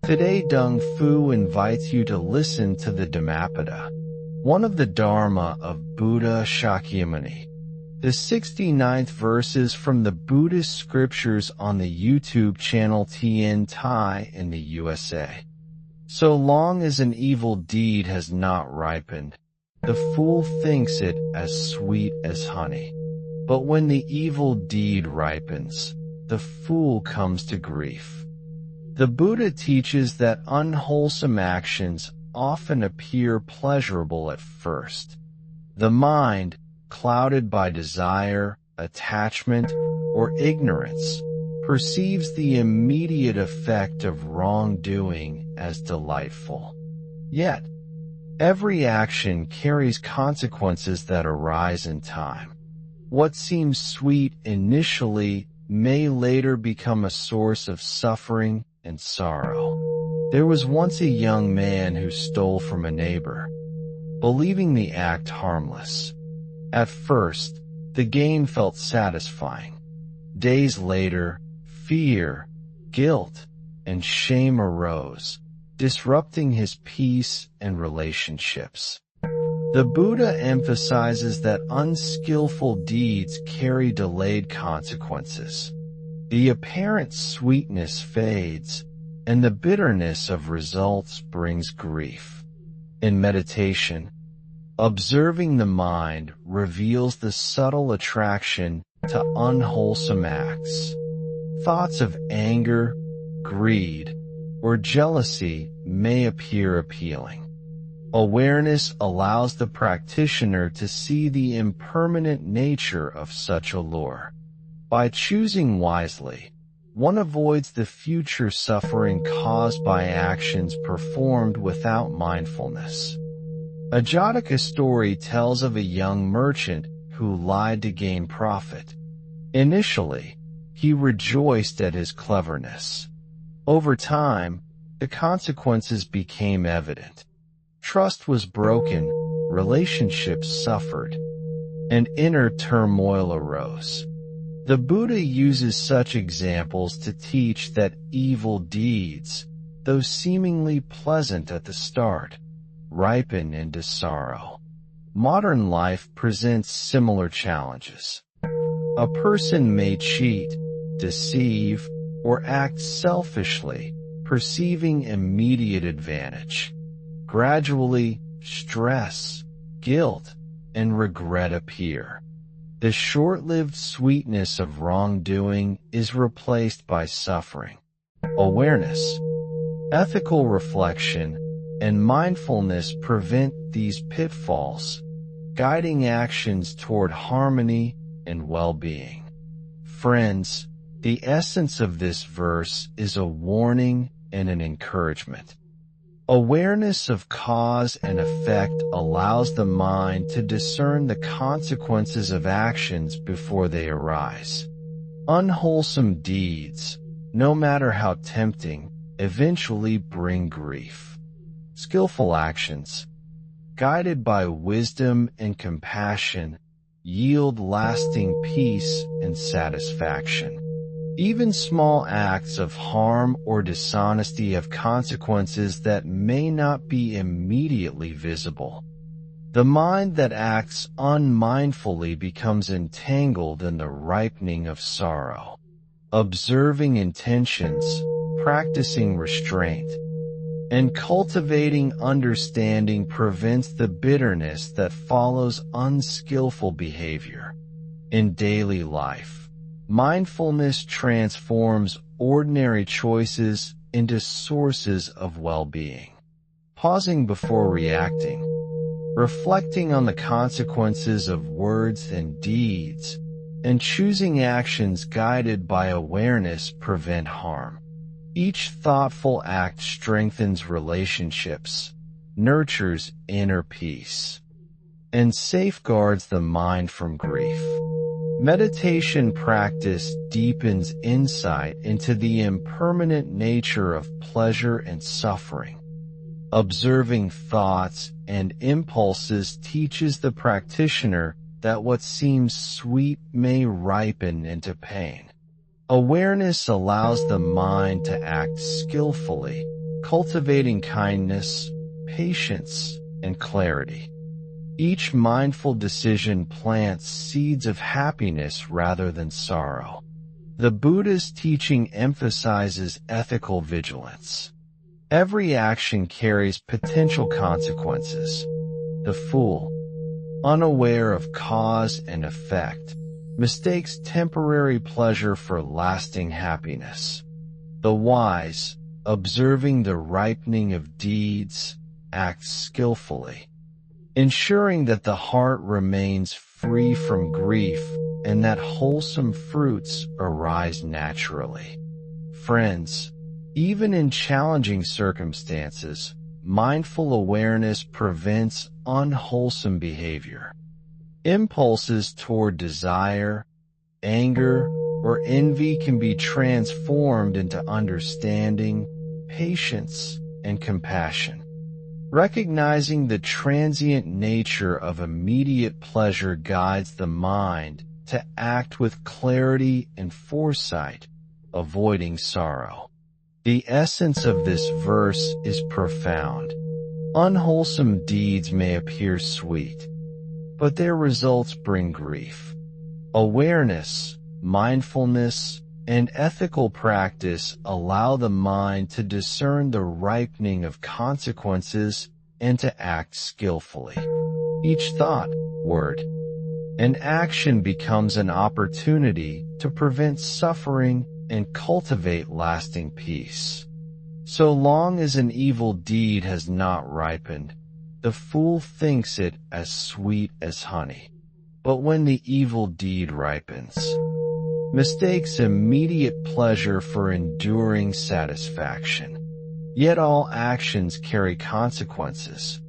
Today Dong Fu invites you to listen to the Dhammapada, one of the Dharma of Buddha Shakyamuni. The 69th verses from the Buddhist scriptures on the YouTube channel TN Thai in the USA. So long as an evil deed has not ripened, the fool thinks it as sweet as honey. But when the evil deed ripens, the fool comes to grief. The Buddha teaches that unwholesome actions often appear pleasurable at first. The mind, clouded by desire, attachment, or ignorance, perceives the immediate effect of wrongdoing as delightful. Yet, every action carries consequences that arise in time. What seems sweet initially may later become a source of suffering and sorrow. There was once a young man who stole from a neighbor, believing the act harmless. At first, the gain felt satisfying. Days later, fear, guilt, and shame arose, disrupting his peace and relationships. The Buddha emphasizes that unskillful deeds carry delayed consequences. The apparent sweetness fades, and the bitterness of results brings grief. In meditation, observing the mind reveals the subtle attraction to unwholesome acts. Thoughts of anger, greed, or jealousy may appear appealing. Awareness allows the practitioner to see the impermanent nature of such allure. By choosing wisely, one avoids the future suffering caused by actions performed without mindfulness. A Jataka story tells of a young merchant who lied to gain profit. Initially, he rejoiced at his cleverness. Over time, the consequences became evident. Trust was broken, relationships suffered, and inner turmoil arose. The Buddha uses such examples to teach that evil deeds, though seemingly pleasant at the start, ripen into sorrow. Modern life presents similar challenges. A person may cheat, deceive, or act selfishly, perceiving immediate advantage. Gradually, stress, guilt, and regret appear. The short-lived sweetness of wrongdoing is replaced by suffering. Awareness, ethical reflection, and mindfulness prevent these pitfalls, guiding actions toward harmony and well-being. Friends, the essence of this verse is a warning and an encouragement. Awareness of cause and effect allows the mind to discern the consequences of actions before they arise. Unwholesome deeds, no matter how tempting, eventually bring grief. Skillful actions, guided by wisdom and compassion, yield lasting peace and satisfaction. Even small acts of harm or dishonesty have consequences that may not be immediately visible. The mind that acts unmindfully becomes entangled in the ripening of sorrow. Observing intentions, practicing restraint, and cultivating understanding prevents the bitterness that follows unskillful behavior. In daily life, mindfulness transforms ordinary choices into sources of well-being. Pausing before reacting, reflecting on the consequences of words and deeds, and choosing actions guided by awareness prevent harm. Each thoughtful act strengthens relationships, nurtures inner peace, and safeguards the mind from grief. Meditation practice deepens insight into the impermanent nature of pleasure and suffering. Observing thoughts and impulses teaches the practitioner that what seems sweet may ripen into pain. Awareness allows the mind to act skillfully, cultivating kindness, patience, and clarity. Each mindful decision plants seeds of happiness rather than sorrow. The Buddha's teaching emphasizes ethical vigilance. Every action carries potential consequences. The fool, unaware of cause and effect, mistakes temporary pleasure for lasting happiness. The wise, observing the ripening of deeds, acts skillfully, ensuring that the heart remains free from grief and that wholesome fruits arise naturally. Friends, even in challenging circumstances, mindful awareness prevents unwholesome behavior. Impulses toward desire, anger, or envy can be transformed into understanding, patience, and compassion. Recognizing the transient nature of immediate pleasure guides the mind to act with clarity and foresight, avoiding sorrow. The essence of this verse is profound. Unwholesome deeds may appear sweet, but their results bring grief. Awareness, mindfulness, and ethical practice allow the mind to discern the ripening of consequences and to act skillfully. Each thought, word, and action becomes an opportunity to prevent suffering and cultivate lasting peace. So long as an evil deed has not ripened, the fool thinks it as sweet as honey. But when the evil deed ripens, mistakes immediate pleasure for enduring satisfaction. Yet all actions carry consequences.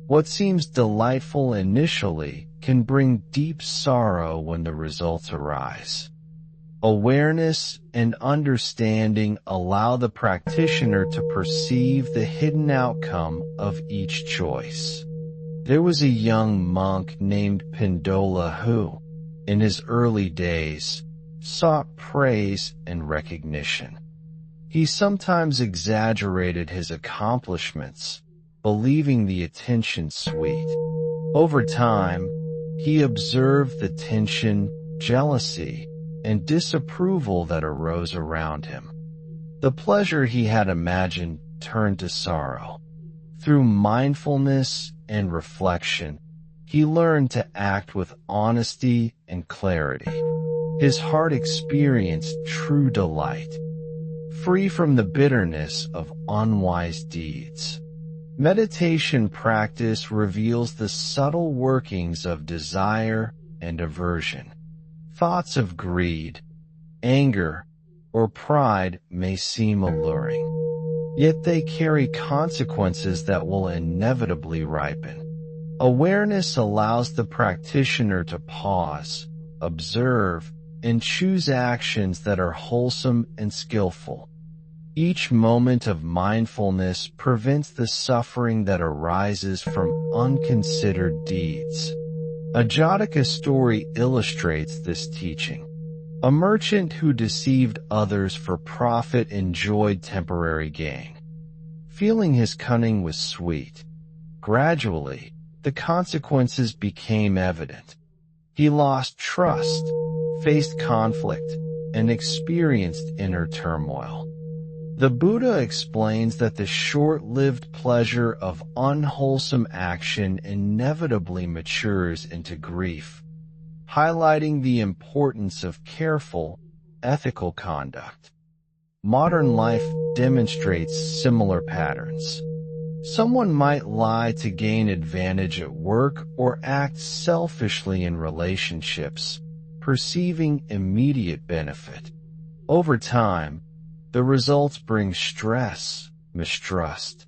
What seems delightful initially can bring deep sorrow when the results arise. Awareness and understanding allow the practitioner to perceive the hidden outcome of each choice. There was a young monk named Pindola who, in his early days, sought praise and recognition. He sometimes exaggerated his accomplishments, believing the attention sweet. Over time, he observed the tension, jealousy, and disapproval that arose around him. The pleasure he had imagined turned to sorrow. Through mindfulness and reflection, he learned to act with honesty and clarity. His heart experienced true delight, free from the bitterness of unwise deeds. Meditation practice reveals the subtle workings of desire and aversion. Thoughts of greed, anger, or pride may seem alluring, yet they carry consequences that will inevitably ripen. Awareness allows the practitioner to pause, observe, and choose actions that are wholesome and skillful. Each moment of mindfulness prevents the suffering that arises from unconsidered deeds. A Jataka story illustrates this teaching. A merchant who deceived others for profit enjoyed temporary gain. Feeling his cunning was sweet, gradually, the consequences became evident. He lost trust, faced conflict, and experienced inner turmoil. The Buddha explains that the short-lived pleasure of unwholesome action inevitably matures into grief, highlighting the importance of careful, ethical conduct. Modern life demonstrates similar patterns. Someone might lie to gain advantage at work or act selfishly in relationships, perceiving immediate benefit. Over time, the results bring stress, mistrust,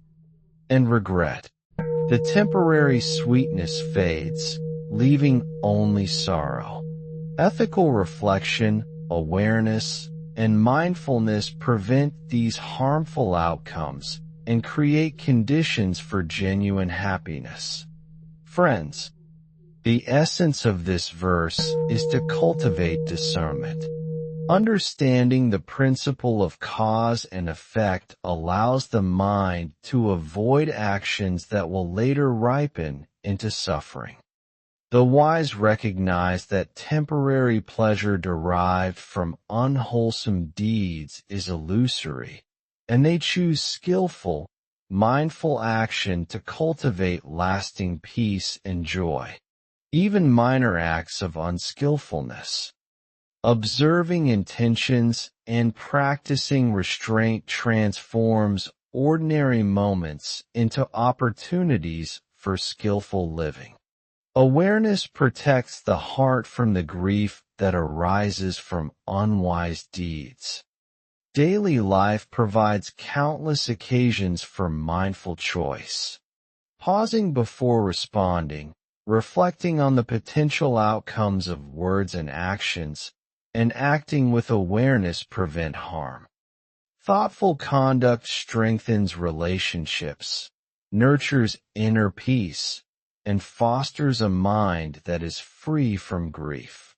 and regret. The temporary sweetness fades, leaving only sorrow. Ethical reflection, awareness, and mindfulness prevent these harmful outcomes and create conditions for genuine happiness. Friends, the essence of this verse is to cultivate discernment. Understanding the principle of cause and effect allows the mind to avoid actions that will later ripen into suffering. The wise recognize that temporary pleasure derived from unwholesome deeds is illusory, and they choose skillful, mindful action to cultivate lasting peace and joy. Even minor acts of unskillfulness, observing intentions and practicing restraint transforms ordinary moments into opportunities for skillful living. Awareness protects the heart from the grief that arises from unwise deeds. Daily life provides countless occasions for mindful choice. Pausing before responding, reflecting on the potential outcomes of words and actions, and acting with awareness prevent harm. Thoughtful conduct strengthens relationships, nurtures inner peace, and fosters a mind that is free from grief.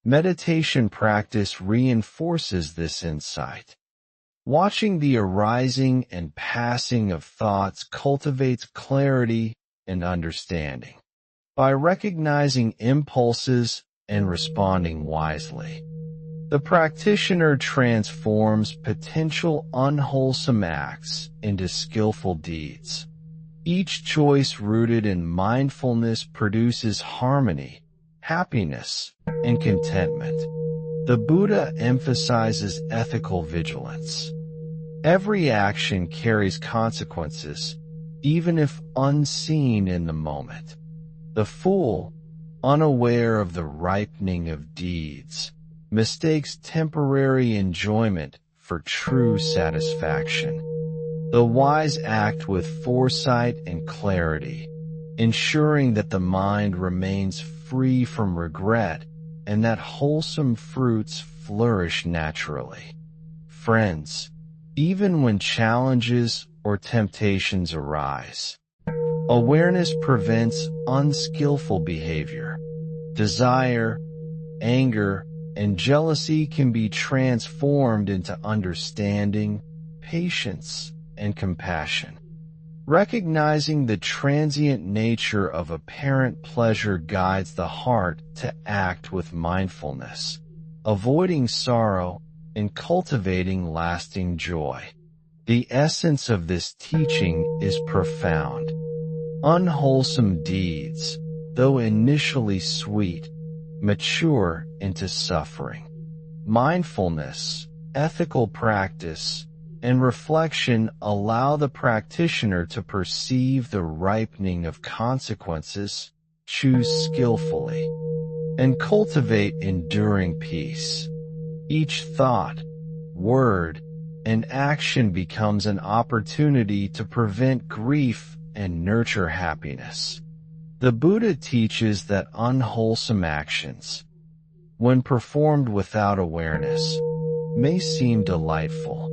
Meditation practice reinforces this insight. Watching the arising and passing of thoughts cultivates clarity and understanding. By recognizing impulses and responding wisely, the practitioner transforms potential unwholesome acts into skillful deeds. Each choice rooted in mindfulness produces harmony, happiness, and contentment. The Buddha emphasizes ethical vigilance. Every action carries consequences, even if unseen in the moment. The fool, unaware of the ripening of deeds, mistakes temporary enjoyment for true satisfaction. The wise act with foresight and clarity, ensuring that the mind remains free from regret and that wholesome fruits flourish naturally. Friends, even when challenges or temptations arise, awareness prevents unskillful behavior. Desire, anger, and jealousy can be transformed into understanding, patience, and compassion. Recognizing the transient nature of apparent pleasure guides the heart to act with mindfulness, avoiding sorrow and cultivating lasting joy. The essence of this teaching is profound. Unwholesome deeds, though initially sweet, mature into suffering. Mindfulness, ethical practice, and reflection allow the practitioner to perceive the ripening of consequences, choose skillfully, and cultivate enduring peace. Each thought, word, and action becomes an opportunity to prevent grief and nurture happiness. The Buddha teaches that unwholesome actions, when performed without awareness, may seem delightful.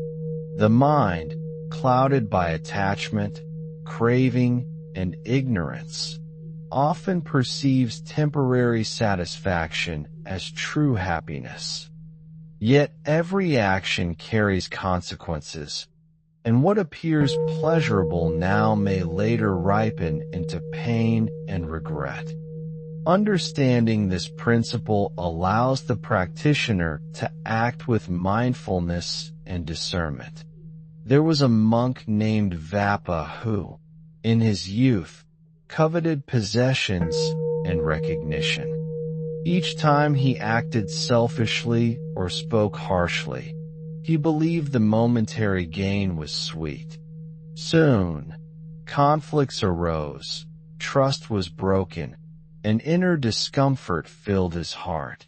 The mind, clouded by attachment, craving, and ignorance, often perceives temporary satisfaction as true happiness. Yet every action carries consequences, and what appears pleasurable now may later ripen into pain and regret. Understanding this principle allows the practitioner to act with mindfulness and discernment. There was a monk named Vappa who, in his youth, coveted possessions and recognition. Each time he acted selfishly or spoke harshly, he believed the momentary gain was sweet. Soon, conflicts arose, trust was broken, and inner discomfort filled his heart.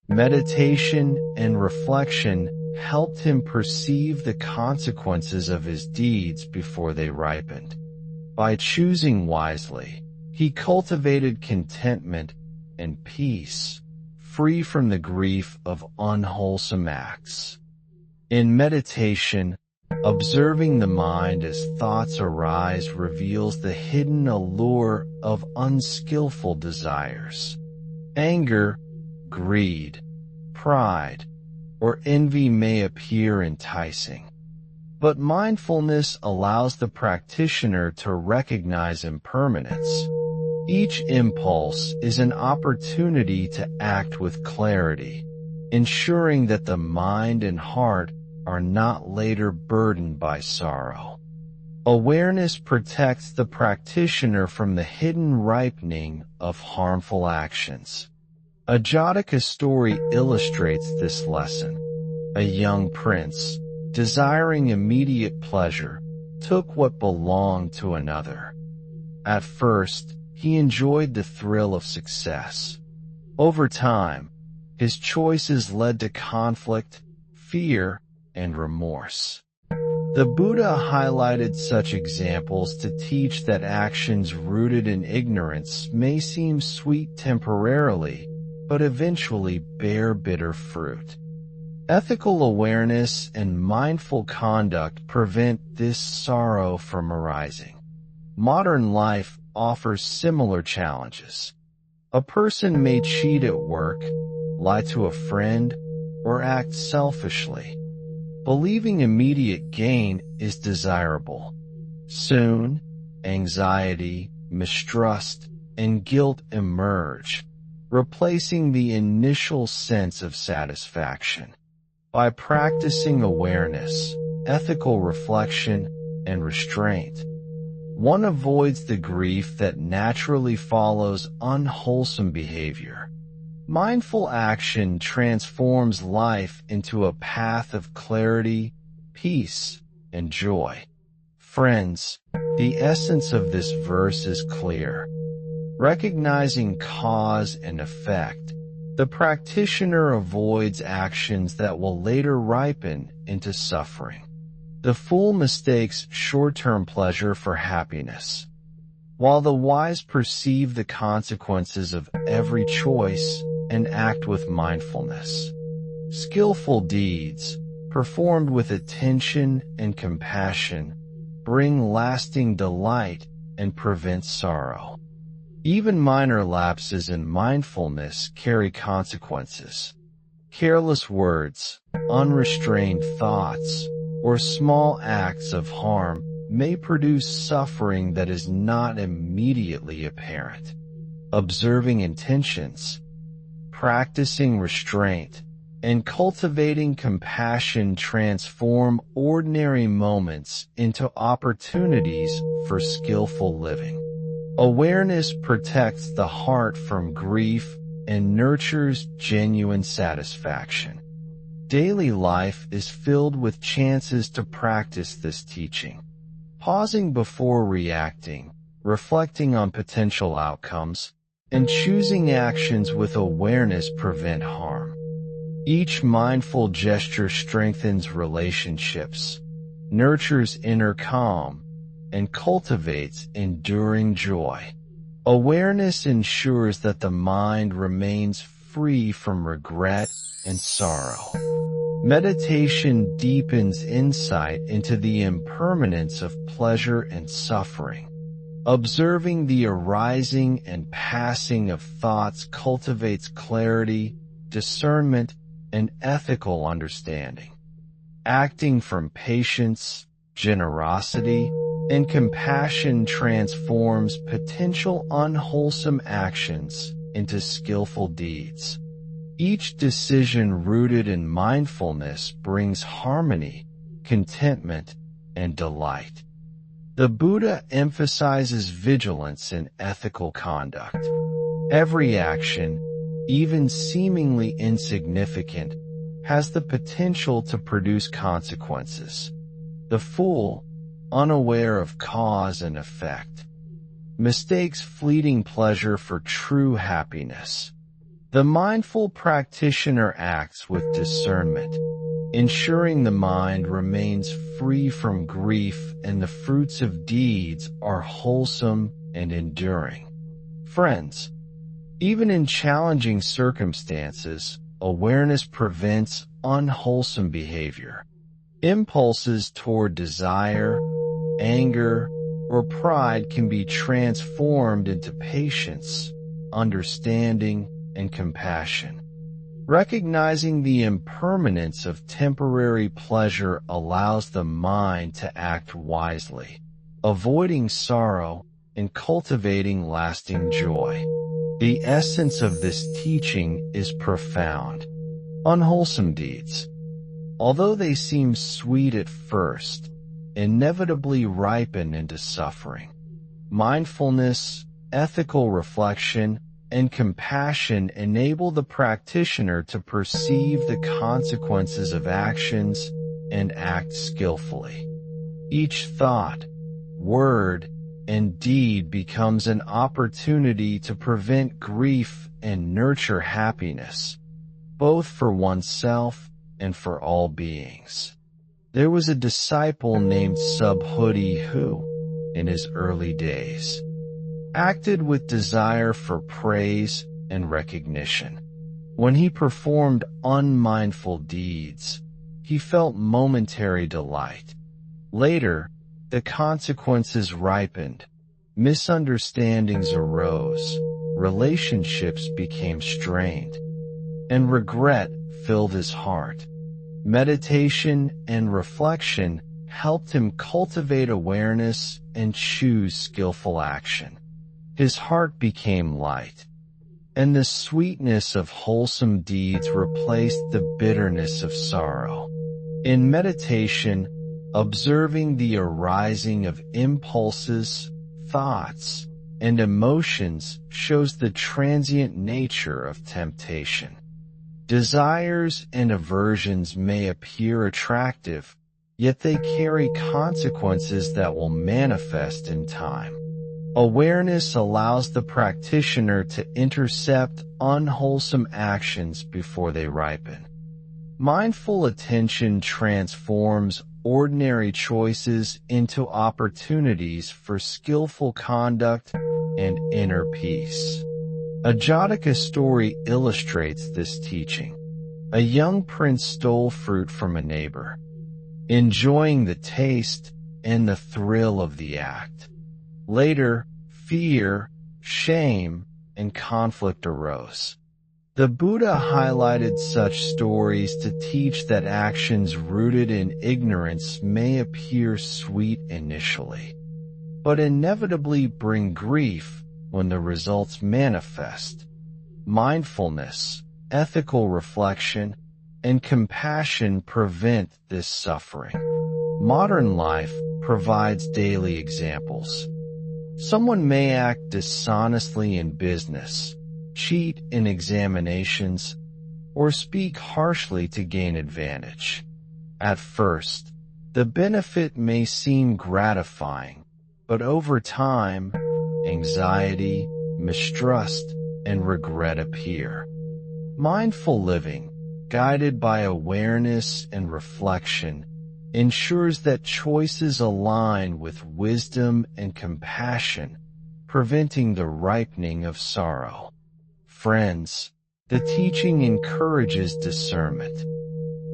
Meditation and reflection helped him perceive the consequences of his deeds before they ripened. By choosing wisely, he cultivated contentment and peace, free from the grief of unwholesome acts. In meditation, observing the mind as thoughts arise reveals the hidden allure of unskillful desires. Anger, greed, pride, or envy may appear enticing. But mindfulness allows the practitioner to recognize impermanence. Each impulse is an opportunity to act with clarity, ensuring that the mind and heart are not later burdened by sorrow. Awareness protects the practitioner from the hidden ripening of harmful actions. A Jataka story illustrates this lesson. A young prince, desiring immediate pleasure, took what belonged to another. At first, he enjoyed the thrill of success. Over time, his choices led to conflict, fear, and remorse. The Buddha highlighted such examples to teach that actions rooted in ignorance may seem sweet temporarily, but eventually bear bitter fruit. Ethical awareness and mindful conduct prevent this sorrow from arising. Modern life offers similar challenges. A person may cheat at work, lie to a friend, or act selfishly. Believing immediate gain is desirable. Soon, anxiety, mistrust, and guilt emerge, replacing the initial sense of satisfaction. By practicing awareness, ethical reflection, and restraint, one avoids the grief that naturally follows unwholesome behavior. Mindful action transforms life into a path of clarity, peace, and joy. Friends, the essence of this verse is clear. Recognizing cause and effect, the practitioner avoids actions that will later ripen into suffering. The fool mistakes short-term pleasure for happiness, while the wise perceive the consequences of every choice and act with mindfulness. Skillful deeds, performed with attention and compassion, bring lasting delight and prevent sorrow. Even minor lapses in mindfulness carry consequences. Careless words, unrestrained thoughts, or small acts of harm may produce suffering that is not immediately apparent. Observing intentions, practicing restraint, and cultivating compassion transform ordinary moments into opportunities for skillful living. Awareness protects the heart from grief and nurtures genuine satisfaction. Daily life is filled with chances to practice this teaching. Pausing before reacting, reflecting on potential outcomes, and choosing actions with awareness prevent harm. Each mindful gesture strengthens relationships, nurtures inner calm, and cultivates enduring joy. Awareness ensures that the mind remains free from regret and sorrow. Meditation deepens insight into the impermanence of pleasure and suffering. Observing the arising and passing of thoughts cultivates clarity, discernment, and ethical understanding. Acting from patience, generosity, and compassion transforms potential unwholesome actions into skillful deeds. Each decision rooted in mindfulness brings harmony, contentment, and delight. The Buddha emphasizes vigilance in ethical conduct. Every action, even seemingly insignificant, has the potential to produce consequences. The fool, unaware of cause and effect, mistakes fleeting pleasure for true happiness. The mindful practitioner acts with discernment, ensuring the mind remains free from grief and the fruits of deeds are wholesome and enduring. Friends, even in challenging circumstances, awareness prevents unwholesome behavior. Impulses toward desire, anger, or pride can be transformed into patience, understanding, and compassion. Recognizing the impermanence of temporary pleasure allows the mind to act wisely, avoiding sorrow and cultivating lasting joy. The essence of this teaching is profound. Unwholesome deeds, although they seem sweet at first, inevitably ripen into suffering. Mindfulness, ethical reflection, and compassion enable the practitioner to perceive the consequences of actions and act skillfully. Each thought, word, and deed becomes an opportunity to prevent grief and nurture happiness, both for oneself and for all beings. There was a disciple named Subhuti who, in his early days, acted with desire for praise and recognition. When he performed unmindful deeds, he felt momentary delight. Later, the consequences ripened, misunderstandings arose, relationships became strained, and regret filled his heart. Meditation and reflection helped him cultivate awareness and choose skillful action. His heart became light, and the sweetness of wholesome deeds replaced the bitterness of sorrow. In meditation, observing the arising of impulses, thoughts, and emotions shows the transient nature of temptation. Desires and aversions may appear attractive, yet they carry consequences that will manifest in time. Awareness allows the practitioner to intercept unwholesome actions before they ripen. Mindful attention transforms ordinary choices into opportunities for skillful conduct and inner peace. A Jataka story illustrates this teaching. A young prince stole fruit from a neighbor, enjoying the taste and the thrill of the act. Later, fear, shame, and conflict arose. The Buddha highlighted such stories to teach that actions rooted in ignorance may appear sweet initially, but inevitably bring grief when the results manifest. Mindfulness, ethical reflection, and compassion prevent this suffering. Modern life provides daily examples. Someone may act dishonestly in business, cheat in examinations, or speak harshly to gain advantage. At first, the benefit may seem gratifying, but over time, anxiety, mistrust, and regret appear. Mindful living, guided by awareness and reflection, ensures that choices align with wisdom and compassion, preventing the ripening of sorrow. Friends, the teaching encourages discernment.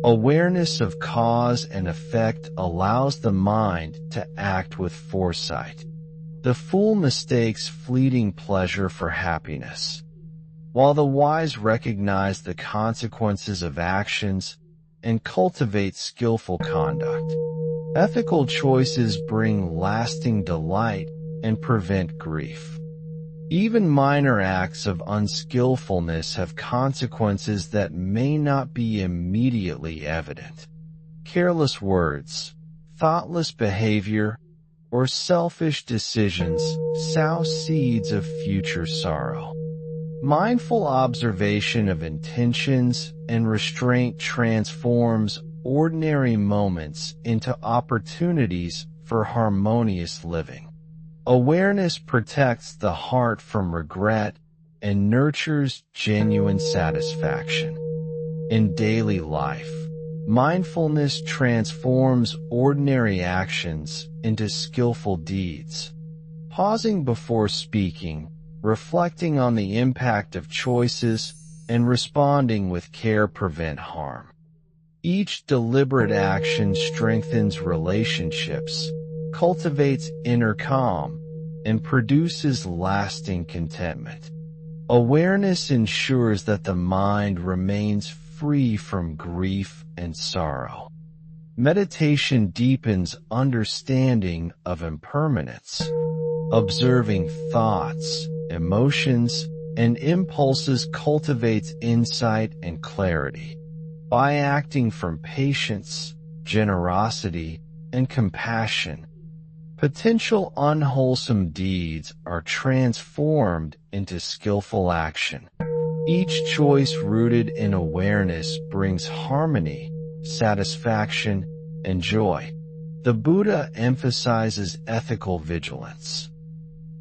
Awareness of cause and effect allows the mind to act with foresight. The fool mistakes fleeting pleasure for happiness, while the wise recognize the consequences of actions and cultivate skillful conduct. Ethical choices bring lasting delight and prevent grief. Even minor acts of unskillfulness have consequences that may not be immediately evident. Careless words, thoughtless behavior, or selfish decisions sow seeds of future sorrow. Mindful observation of intentions and restraint transforms ordinary moments into opportunities for harmonious living. Awareness protects the heart from regret and nurtures genuine satisfaction. In daily life, mindfulness transforms ordinary actions into skillful deeds. Pausing before speaking, reflecting on the impact of choices, and responding with care prevent harm. Each deliberate action strengthens relationships, cultivates inner calm, and produces lasting contentment. Awareness ensures that the mind remains free from grief and sorrow. Meditation deepens understanding of impermanence. Observing thoughts, emotions, and impulses cultivates insight and clarity. By acting from patience, generosity, and compassion, potential unwholesome deeds are transformed into skillful action. Each choice rooted in awareness brings harmony, satisfaction, and joy. The Buddha emphasizes ethical vigilance.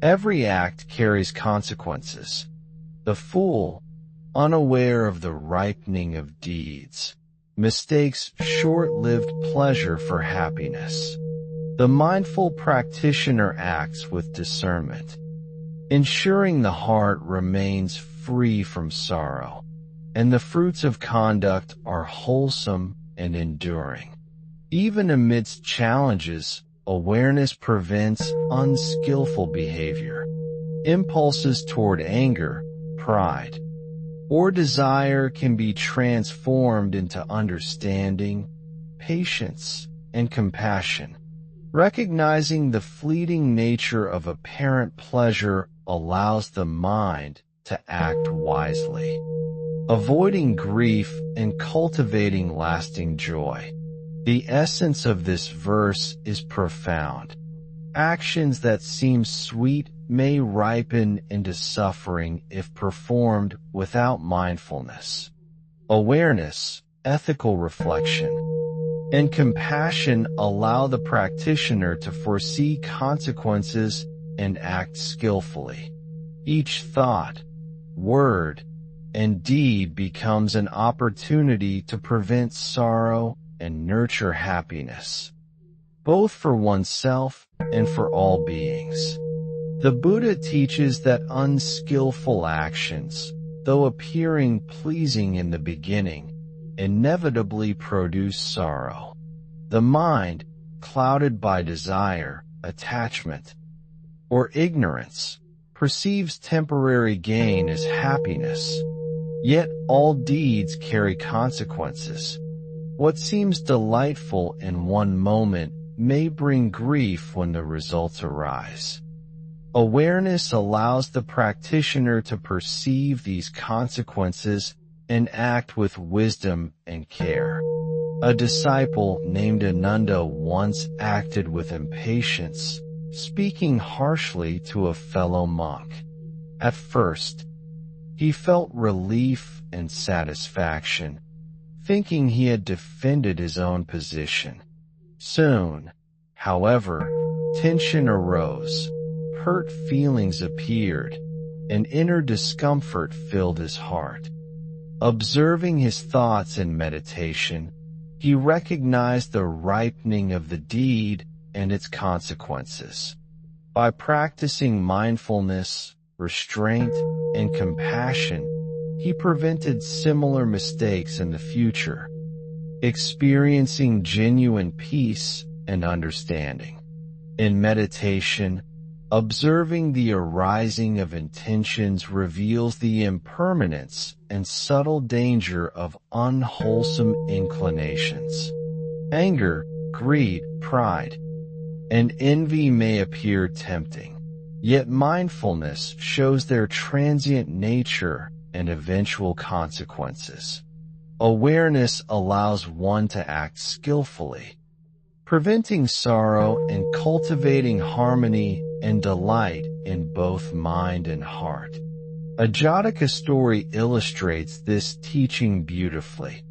Every act carries consequences. The fool, unaware of the ripening of deeds, mistakes short-lived pleasure for happiness. The mindful practitioner acts with discernment, ensuring the heart remains free from sorrow, and the fruits of conduct are wholesome and enduring. Even amidst challenges, awareness prevents unskillful behavior. Impulses toward anger, pride, or desire can be transformed into understanding, patience, and compassion. Recognizing the fleeting nature of apparent pleasure allows the mind to act wisely, avoiding grief and cultivating lasting joy. The essence of this verse is profound. Actions that seem sweet may ripen into suffering if performed without mindfulness. Awareness, ethical reflection, and compassion allow the practitioner to foresee consequences and act skillfully. Each thought, word, and deed becomes an opportunity to prevent sorrow and nurture happiness, both for oneself and for all beings. The Buddha teaches that unskillful actions, though appearing pleasing in the beginning, inevitably produce sorrow. The mind, clouded by desire, attachment, or ignorance, perceives temporary gain as happiness. Yet all deeds carry consequences. What seems delightful in one moment may bring grief when the results arise. Awareness allows the practitioner to perceive these consequences and act with wisdom and care. A disciple named Ananda once acted with impatience, speaking harshly to a fellow monk. At first, he felt relief and satisfaction, thinking he had defended his own position. Soon, however, tension arose, hurt feelings appeared, and inner discomfort filled his heart. Observing his thoughts in meditation, he recognized the ripening of the deed and its consequences. By practicing mindfulness, restraint, and compassion, he prevented similar mistakes in the future, experiencing genuine peace and understanding. In meditation, observing the arising of intentions reveals the impermanence and subtle danger of unwholesome inclinations. Anger, greed, pride, and envy may appear tempting, yet mindfulness shows their transient nature and eventual consequences. Awareness allows one to act skillfully, preventing sorrow and cultivating harmony and delight in both mind and heart. A Jataka story illustrates this teaching beautifully.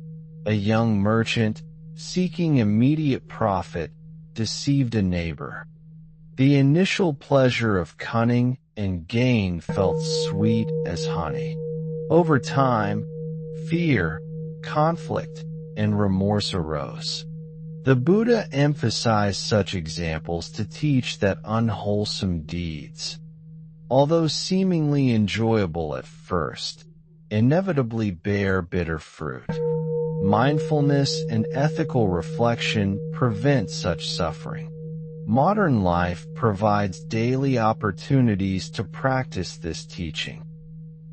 A young merchant, seeking immediate profit, deceived a neighbor. The initial pleasure of cunning and gain felt sweet as honey. Over time, fear, conflict, and remorse arose. The Buddha emphasized such examples to teach that unwholesome deeds, although seemingly enjoyable at first, inevitably bear bitter fruit. Mindfulness and ethical reflection prevent such suffering. Modern life provides daily opportunities to practice this teaching.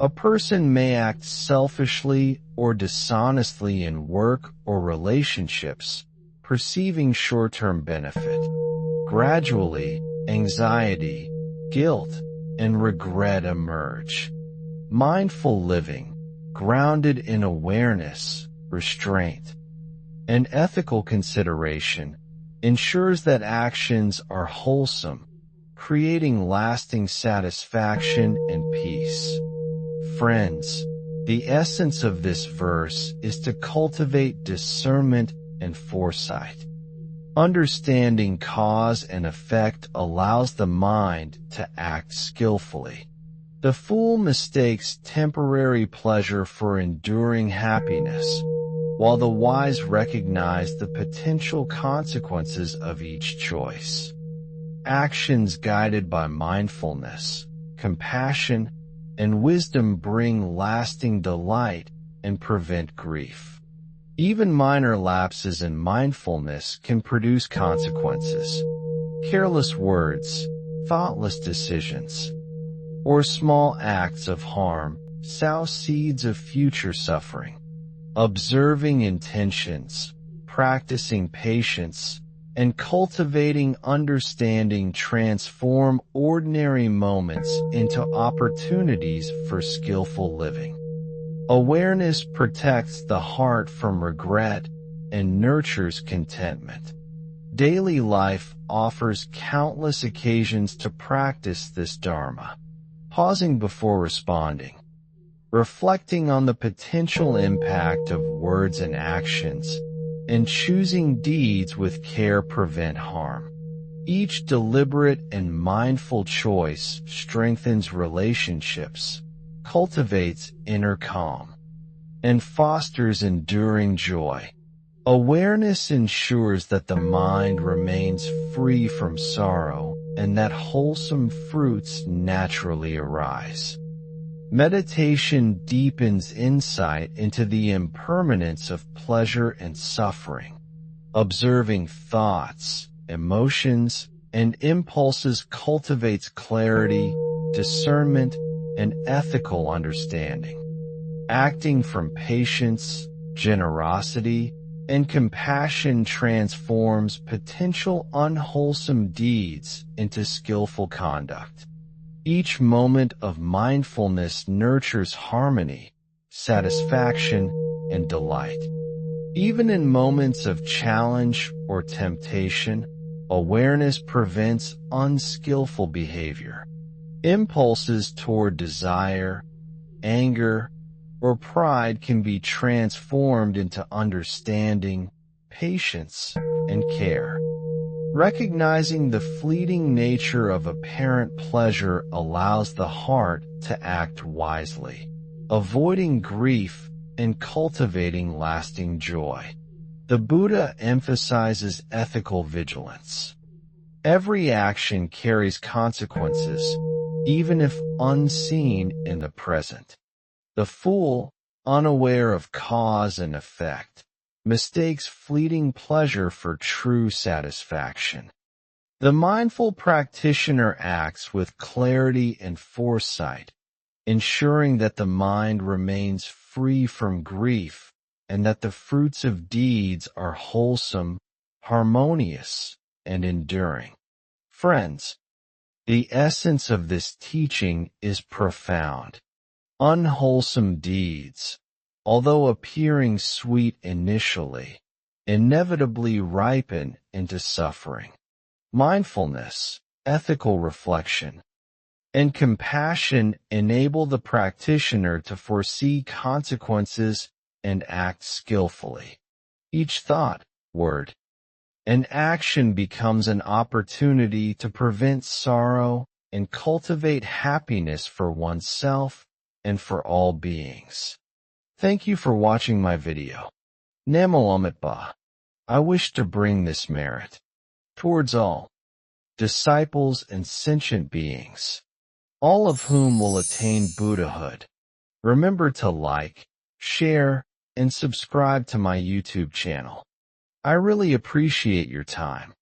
A person may act selfishly or dishonestly in work or relationships, perceiving short-term benefit. Gradually, anxiety, guilt, and regret emerge. Mindful living, grounded in awareness, restraint, and ethical consideration, ensures that actions are wholesome, creating lasting satisfaction and peace. Friends, the essence of this verse is to cultivate discernment and foresight. Understanding cause and effect allows the mind to act skillfully. The fool mistakes temporary pleasure for enduring happiness, while the wise recognize the potential consequences of each choice. Actions guided by mindfulness, compassion, and wisdom bring lasting delight and prevent grief. Even minor lapses in mindfulness can produce consequences. Careless words, thoughtless decisions, or small acts of harm sow seeds of future suffering. Observing intentions, practicing patience, and cultivating understanding transform ordinary moments into opportunities for skillful living. Awareness protects the heart from regret and nurtures contentment. Daily life offers countless occasions to practice this Dharma. Pausing before responding, reflecting on the potential impact of words and actions, and choosing deeds with care prevent harm. Each deliberate and mindful choice strengthens relationships, cultivates inner calm, and fosters enduring joy. Awareness ensures that the mind remains free from sorrow and that wholesome fruits naturally arise. Meditation deepens insight into the impermanence of pleasure and suffering. Observing thoughts, emotions, and impulses cultivates clarity, discernment, and ethical understanding. Acting from patience, generosity, and compassion transforms potential unwholesome deeds into skillful conduct. Each moment of mindfulness nurtures harmony, satisfaction, and delight. Even in moments of challenge or temptation, awareness prevents unskillful behavior. Impulses toward desire, anger, or pride can be transformed into understanding, patience, and care. Recognizing the fleeting nature of apparent pleasure allows the heart to act wisely, avoiding grief and cultivating lasting joy. The Buddha emphasizes ethical vigilance. Every action carries consequences, even if unseen in the present. The fool, unaware of cause and effect, mistakes fleeting pleasure for true satisfaction. The mindful practitioner acts with clarity and foresight, ensuring that the mind remains free from grief and that the fruits of deeds are wholesome, harmonious, and enduring. Friends, the essence of this teaching is profound. Unwholesome deeds, although appearing sweet initially, inevitably ripen into suffering. Mindfulness, ethical reflection, and compassion enable the practitioner to foresee consequences and act skillfully. Each thought, word, and action becomes an opportunity to prevent sorrow and cultivate happiness for oneself and for all beings. Thank you for watching my video. Namo Amitabha. I wish to bring this merit towards all disciples and sentient beings, all of whom will attain Buddhahood. Remember to like, share, and subscribe to my YouTube channel. I really appreciate your time.